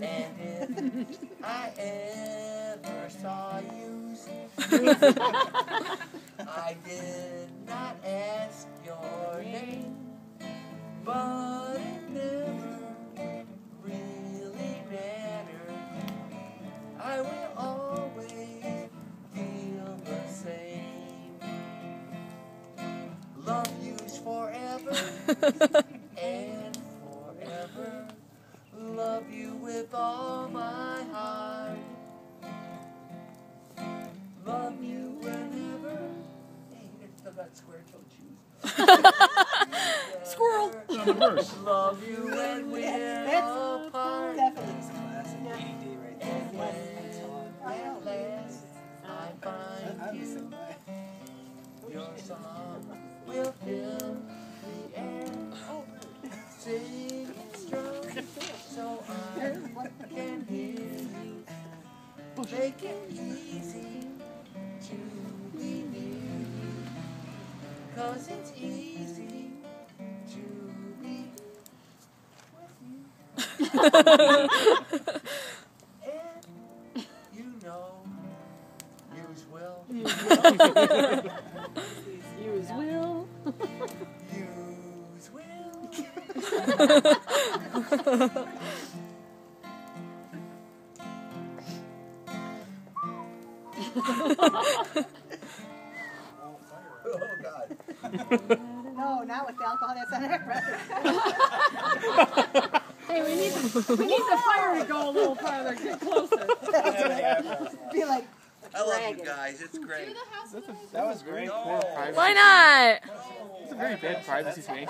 And if I ever saw you, I did not ask your name, but it never really mattered. I will always feel the same. Love you's forever and forever. Love you with all my heart. Love you whenever. Hey, you still got square toe shoes. Squirrel. On the verse. Love you when we're apart. Definitely classic. And when at last I find you, your song will fill the air. Sing it strong so I can hear you. Make it easy to be near you, 'cause it's easy to be with you. And you know, use will. Use will. Use will. Oh God. No, not with the alcohol that's on it. Hey, we need the fire to go a little farther. Get closer. Be like, I love you guys. It's great. That was very poor privacy. Why not? It's a very bad privacy thing.